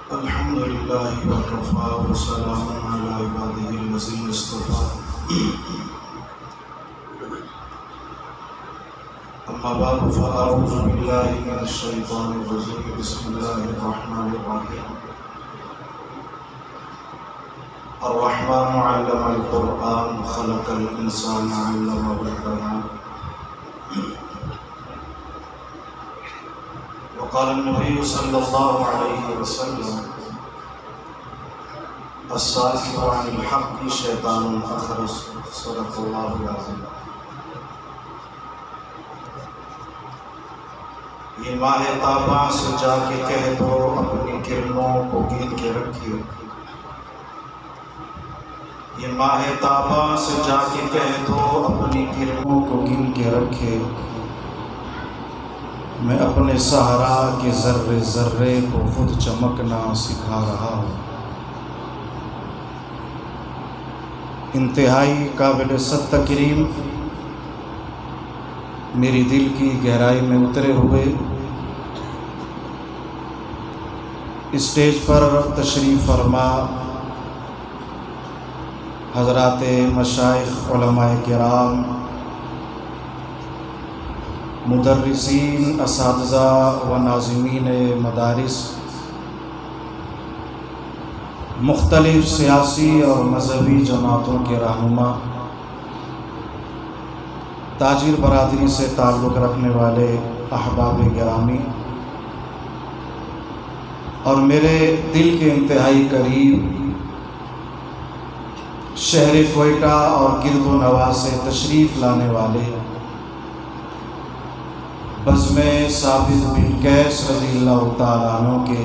الحمد لله وكفى وسلام على عباده الذين اصطفى أما بعد فأعوذ بالله من الشيطان الرجيم بسم الله الرحمن الرحيم الرحمن علم القرآن خلق الإنسان علمه البيان وقال النبي صلى الله عليه وسلم الساكت عن الحق شیطان اخرس صدق اللہ العظیم۔ یہ ماہ تاباں سے جا کے کہہ دو اپنی کرنوں کو گن کے رکھیے، یہ ماہ تاباں سے جا کے کہہ دو اپنی کرنوں کو گن کے رکھے، میں اپنے صحرا کے ذرے ذرے کو خود چمکنا سکھا رہا ہوں۔ انتہائی قابل ست تکریم، میری دل کی گہرائی میں اترے ہوئے اسٹیج پر تشریف فرما حضرات مشائخ علماء کرام، مدرسین، اساتذہ و ناظمین مدارس، مختلف سیاسی اور مذہبی جماعتوں کے رہنما، تاجر برادری سے تعلق رکھنے والے احباب گرامی اور میرے دل کے انتہائی قریب شہر کوئٹہ اور گرد و نواح سے تشریف لانے والے بزم ثابت بن قیس رضی اللہ تعالیٰ عنہ کے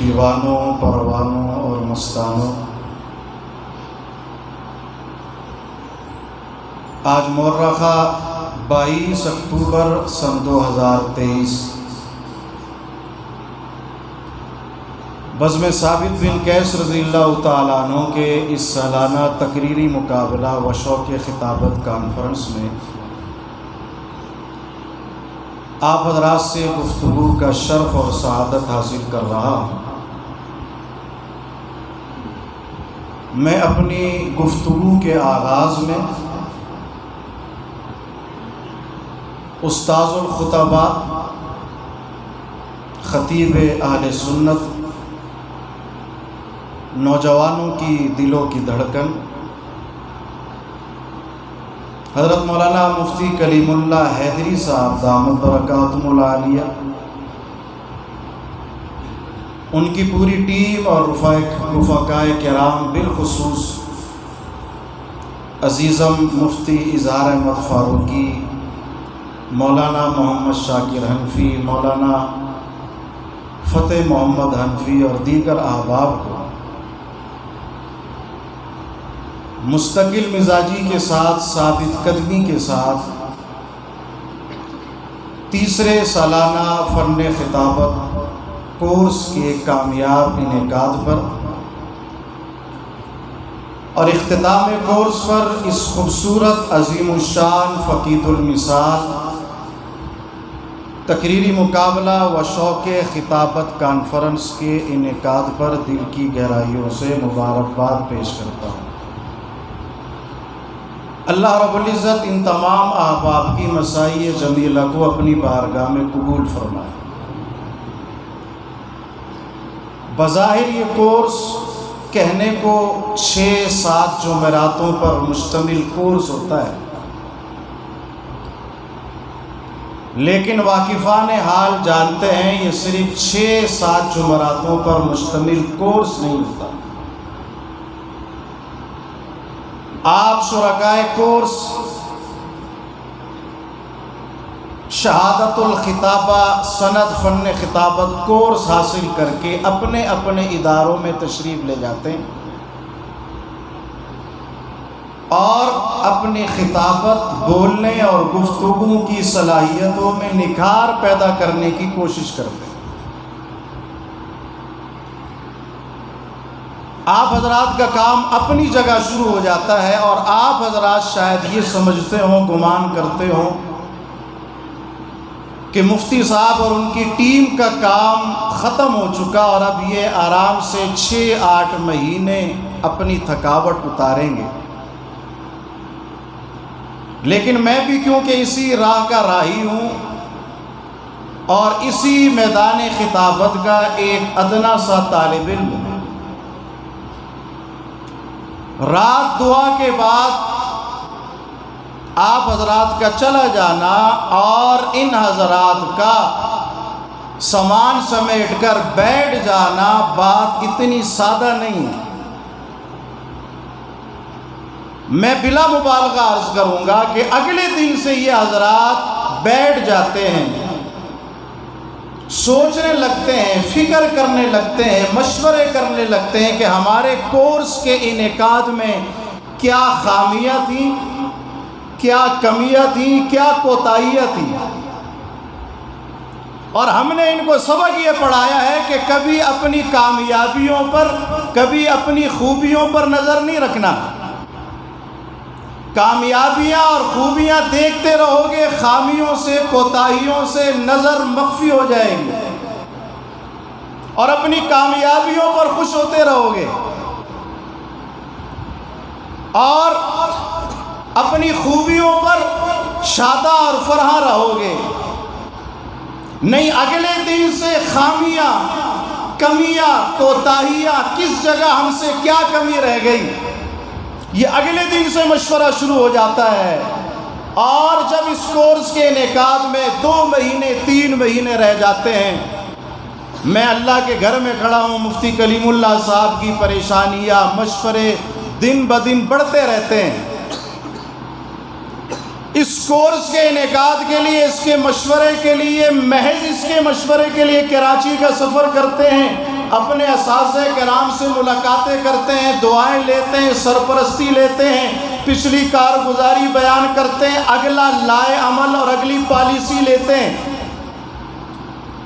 دیوانوں، پروانوں اور مستانوں، آج مورخہ 22 اکتوبر سن 2023 بزم ثابت بن قیس رضی اللہ تعالیٰ عنہ کے اس سالانہ تقریری مقابلہ و شوق خطابت کانفرنس میں آپ حضرات سے گفتگو کا شرف اور سعادت حاصل کر رہا ہوں۔ میں اپنی گفتگو کے آغاز میں استاذ الخطباء، خطیب اہل سنت، نوجوانوں کی دلوں کی دھڑکن حضرت مولانا مفتی کلیم اللہ حیدری صاحب دامت برکاتہم العالیہ، ان کی پوری ٹیم اور رفقائے کرام، بالخصوص عزیزم مفتی اظہار احمد فاروقی، مولانا محمد شاکر حنفی، مولانا فتح محمد حنفی اور دیگر احباب کو مستقل مزاجی کے ساتھ، ثابت قدمی کے ساتھ تیسرے سالانہ فن خطابت کورس کے کامیاب انعقاد پر اور اختتام کورس پر اس خوبصورت، عظیم الشان، فقید المثال تقریری مقابلہ و شوق خطابت کانفرنس کے انعقاد پر دل کی گہرائیوں سے مبارکباد پیش کرتا ہوں۔ اللہ رب العزت ان تمام احباب کی مساعی جمیلہ کو اپنی بارگاہ میں قبول فرمائے۔ بظاہر یہ کورس کہنے کو 6-7 جمعراتوں پر مشتمل کورس ہوتا ہے، لیکن واقفان حال جانتے ہیں یہ صرف 6-7 جمعراتوں پر مشتمل کورس نہیں ہوتا۔ آپ شرکائے کورس شہادت الخطابہ سند فن خطابت کورس حاصل کر کے اپنے اپنے اداروں میں تشریف لے جاتے ہیں اور اپنی خطابت، بولنے اور گفتگو کی صلاحیتوں میں نکھار پیدا کرنے کی کوشش کرتے ہیں۔ آپ حضرات کا کام اپنی جگہ شروع ہو جاتا ہے اور آپ حضرات شاید یہ سمجھتے ہوں، گمان کرتے ہوں کہ مفتی صاحب اور ان کی ٹیم کا کام ختم ہو چکا اور اب یہ آرام سے 6-8 مہینے اپنی تھکاوٹ اتاریں گے، لیکن میں بھی کیونکہ اسی راہ کا راہی ہوں اور اسی میدان خطابت کا ایک ادنا سا طالب علم ہوں، رات دعا کے بعد آپ حضرات کا چلا جانا اور ان حضرات کا سامان سمیٹ کر بیٹھ جانا بات اتنی سادہ نہیں ہے۔ میں بلا مبالغہ عرض کروں گا کہ اگلے دن سے یہ حضرات بیٹھ جاتے ہیں، سوچنے لگتے ہیں، فکر کرنے لگتے ہیں، مشورے کرنے لگتے ہیں کہ ہمارے کورس کے انعقاد میں کیا خامیاں تھیں، کیا کمیاں تھیں، کیا کوتاہیاں تھیں، اور ہم نے ان کو سبق یہ پڑھایا ہے کہ کبھی اپنی کامیابیوں پر، کبھی اپنی خوبیوں پر نظر نہیں رکھنا۔ کامیابیاں اور خوبیاں دیکھتے رہو گے، خامیوں سے، کوتاہیوں سے نظر مخفی ہو جائے گی اور اپنی کامیابیوں پر خوش ہوتے رہو گے اور اپنی خوبیوں پر شادہ اور فرحاں رہو گے۔ نہیں، اگلے دن سے خامیاں، کمیاں، کوتاہیاں، کس جگہ ہم سے کیا کمی رہ گئی، یہ اگلے دن سے مشورہ شروع ہو جاتا ہے، اور جب اس کورس کے انعقاد میں 2 مہینے 3 مہینے رہ جاتے ہیں، میں اللہ کے گھر میں کھڑا ہوں، مفتی کلیم اللہ صاحب کی پریشانیاں، مشورے دن بدن بڑھتے رہتے ہیں۔ اس کورس کے انعقاد کے لیے، اس کے مشورے کے لیے، محض اس کے مشورے کے لیے کراچی کا سفر کرتے ہیں، اپنے اساتذہ کرام سے ملاقاتیں کرتے ہیں، دعائیں لیتے ہیں، سرپرستی لیتے ہیں، پچھلی کارگزاری بیان کرتے ہیں، اگلا لائے عمل اور اگلی پالیسی لیتے ہیں۔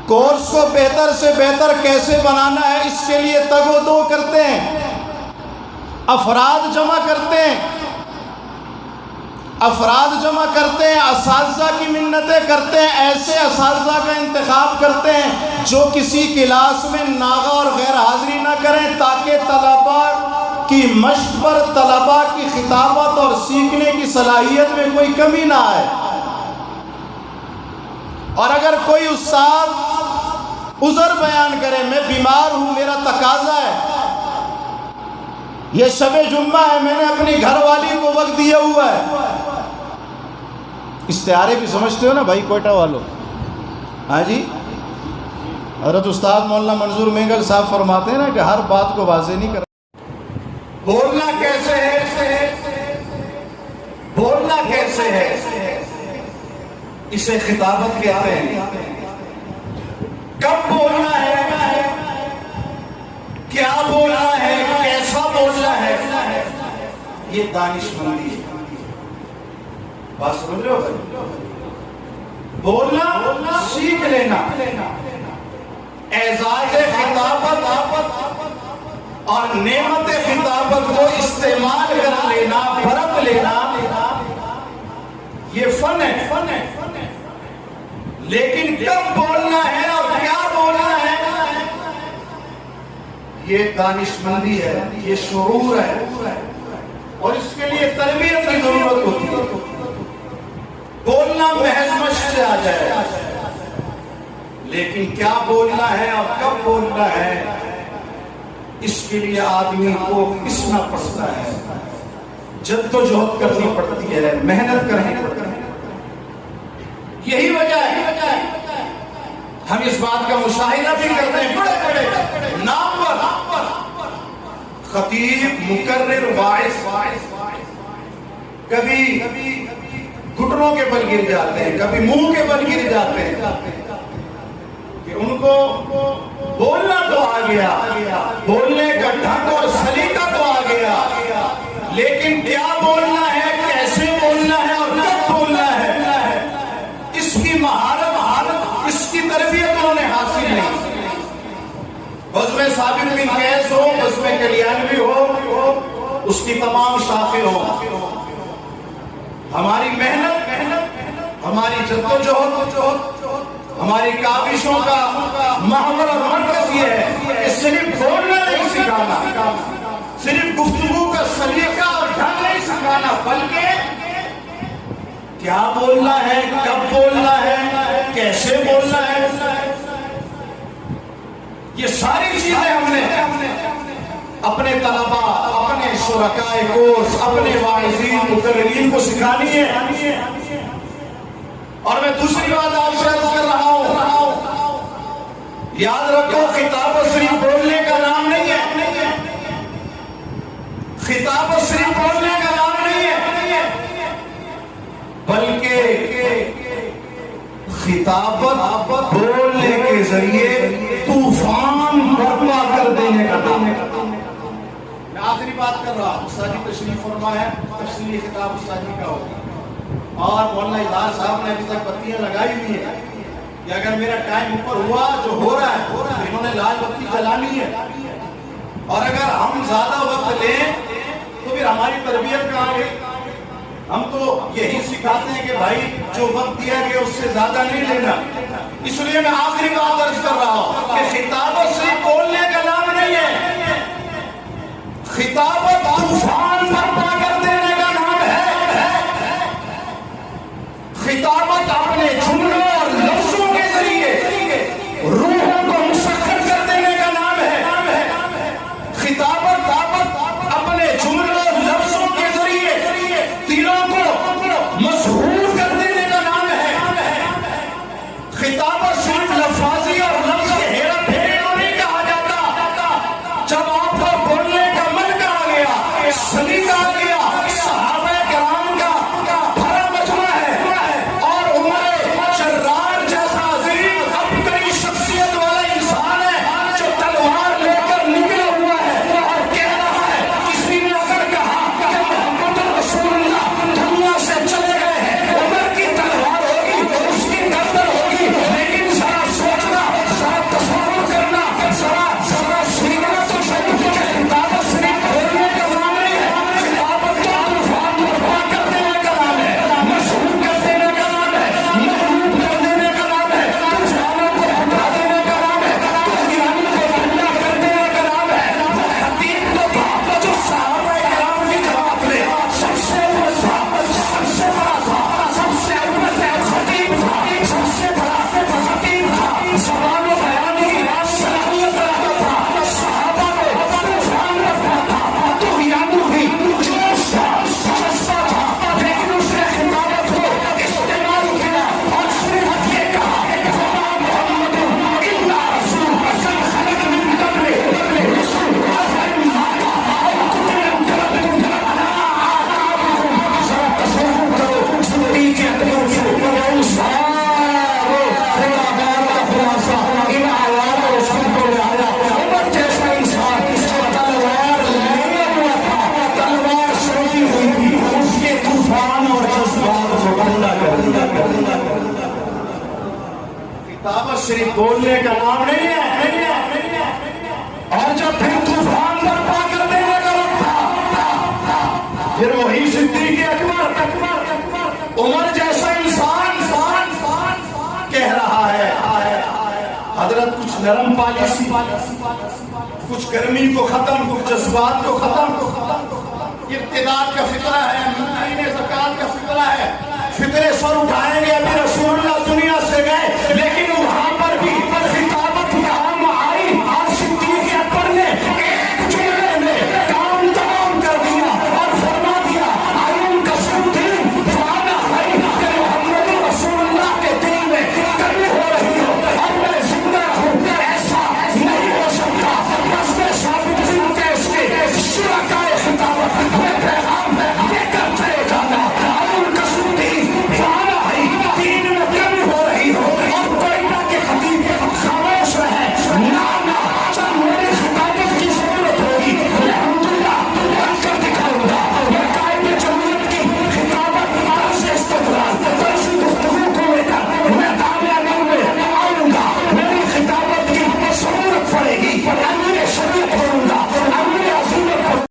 کورس کو بہتر سے بہتر کیسے بنانا ہے، اس کے لیے تگ و دو کرتے ہیں، افراد جمع کرتے ہیں، اساتذہ کی منتیں کرتے ہیں، ایسے اساتذہ کا انتخاب کرتے ہیں جو کسی کلاس میں ناغہ اور غیر حاضری نہ کریں، تاکہ طلباء کی مشق پر، طلباء کی خطابت اور سیکھنے کی صلاحیت میں کوئی کمی نہ آئے۔ اور اگر کوئی استاد عذر بیان کرے، میں بیمار ہوں، میرا تقاضا ہے، یہ شب جمعہ ہے، میں نے اپنی گھر والی کو وقت دیا ہوا ہے، استعارے بھی سمجھتے ہو نا بھائی کوئٹہ والوں؟ ہاں جی، حضرت استاد مولانا منظور مینگل صاحب فرماتے ہیں نا کہ ہر بات کو واضح نہیں کر، بولنا کیسے ہے، بولنا کیسے ہے، اسے خطابت کہتے ہیں۔ کب بولنا ہے، کیا بولنا ہے، کیسا بولنا ہے، یہ دانشمندی ہے۔ بات سمجھ رہے ہو؟ بولنا سیکھ لینا، اعزاز خطابت اور نعمت خطابت کو استعمال کر لینا، برت لینا، یہ فن ہے۔ لیکن کب بولنا ہے اور کیا بولنا ہے، یہ دانشمندی ہے، یہ شعور ہے، اور اس کے لیے تربیت کی ضرورت ہوتی ہے۔ بولنا محض مشق سے آ جائے، لیکن کیا بولنا ہے اور کب بولنا ہے، اس کے لیے آدمی کو پسنا پڑتا ہے، جدوجہد کرنی پڑتی ہے، محنت کرنی پڑتی ہے۔ یہی وجہ ہے ہم اس بات کا مشاہدہ بھی کرتے ہیں، بڑے بڑے نامور خطیب، مقرر، واعظ کبھی گھٹنوں کے بل گر جاتے ہیں، کبھی منہ کے بل گر جاتے ہیں، کہ ان کو بولنا تو آ گیا، بولنے کا ڈھنگ اور سلیقہ تو آ گیا، لیکن کیا بولنا ہے، کیسے بولنا ہے اور کب بولنا ہے، اس کی مہارت، اس کی تربیت انہوں نے حاصل نہیں۔ بزم ثابت بن قیس ہو، بزم کلیانوی ہو، اس کی تمام شاخیں ہوں، ہماری محنت، ہماری جدوجہد ہماری کاوشوں کا محور اور مرکز یہ ہے کہ صرف بولنا نہیں سکھانا، صرف گفتگو کا سلیقہ اور ڈھنگ نہیں سکھانا، بلکہ کیا بولنا ہے، کب بولنا ہے، کیسے بولنا ہے، یہ ساری چیزیں ہم نے اپنے طلباء، اپنے شرکائے کورس، اپنے واعظین مقررین کو سکھانی ہے۔ اور میں دوسری بات آپ سے عرض کر رہا ہوں، یاد رکھو خطاب صرف بولنے کا نام نہیں ہے، خطاب صرف بولنے کا نام نہیں ہے، بلکہ خطابت بولنے کے ذریعے طوفان برپا کر دینے کا نام ہے۔ میں آخری بات کر رہا ہوں، استادی تشریف فرما ہے، تفصیلی خطاب استادی کا ہوگا، اور مولانا اظہار صاحب نے ابھی تک بتیاں لگائی ہوئی ہیں کہ اگر میرا ٹائم اوپر ہوا جو ہو رہا ہے تو انہوں نے لال بتی جلانی ہے، اور اگر ہم زیادہ وقت لیں تو پھر ہماری تربیت کہاں گئی؟ ہم تو یہی سکھاتے ہیں کہ بھائی جو وقت دیا گیا اس سے زیادہ نہیں لینا۔ اس لیے میں آخری بات عرض کر رہا ہوں کہ خطابت صرف بولنے کا نام نہیں ہے، خطابت طوفان برپا کر دینے کا نام ہے، خطابت اپنے جملوں اور لفظوں کے ذریعے روحوں کو مسخر کر دینے کا نام ہے، خطابت اپنے جملوں اور لفظوں کے ذریعے دلوں کو مسحور کر دینے کا نام ہے، خطابت صرف لفاظی اور لفظ کے ہیرا پھیرے نہیں کہا جاتا، جب آپ کو بولنے کا من کہا گیا، سلیقہ آ گیا، صحابہ کرام کا بھرا مجمع ہے، اور عمر جرار جیسا عظیم عبقری شخصیت والا انسان ہے جو تلوار لے کر نکلا ہوا ہے اور کہہ رہا ہے، کسی نے اگر کہا کہ محمد رسول اللہ دنیا سے چلے گئے ہیں، عمر کی تلوار ہوگی، اس کی گردن ہوگی، لیکن ذرا سوچنا، ذرا تصور کرنا، ذرا سیکھنا تو صحیح کہ خطابت صرف بولنے کا نام نہیں ہے، خطابت تو طوفان برپا کر دینے کا نام ہے، مسحور کر دینے کا نام ہے، مغلوب کر دینے کا نام ہے، طوفانوں کو ہٹا دینے کا نام ہے، طغیانوں کو ٹھنڈا کر دینے کا نام ہے۔ وہ خطیب تو تھا جو صحابہ کرام کی جماعت میں سب سے اول تھا، سب سے بڑا تھا، سب سے اول خطیب تھا، سب سے بڑا خطیب تھا، زبان و بیان کی صلاحیت رکھتا تھا، صحابہ میں طوفان رکھتا تھا، طغیانوں کی جوش تھا، جذبہ تھا، لیکن اس نے خطابت کو استعمال کیا اور صرف یہ کہا وما محمد الا رسول قد خلت من قبلہ رسل افإن مات او قتل انقلبتم علی اعقابکم۔ ذرا تصور کرو زندگی کے اندر ان سارے خطابات کا خلاصہ ان آیات اور رسول کو لے آیا۔ عمر جیسا انسان جو تلوار لیے ہوا تھا، تلوار سوئی ہوئی تھی، اس کے طوفان اور جذبات کو ٹھنڈا کر دیا۔ خطابت صرف بولنے کا نام نہیں ہے، اور جب پھر طوفان برپا کر دینے کا وقت تھا، پھر وہی صدیق اکبر عمر جیسا انسان کہہ رہا ہے، حضرت کچھ نرم پالیسی، کچھ گرمی کو ختم، کچھ جذبات کو ختم، ارتداد کا فطرہ ہے، منکرین زکات کا فطرہ ہے، فطرے سر اٹھائیں گے، ابھی رسول اللہ دنیا سے گئے لیکن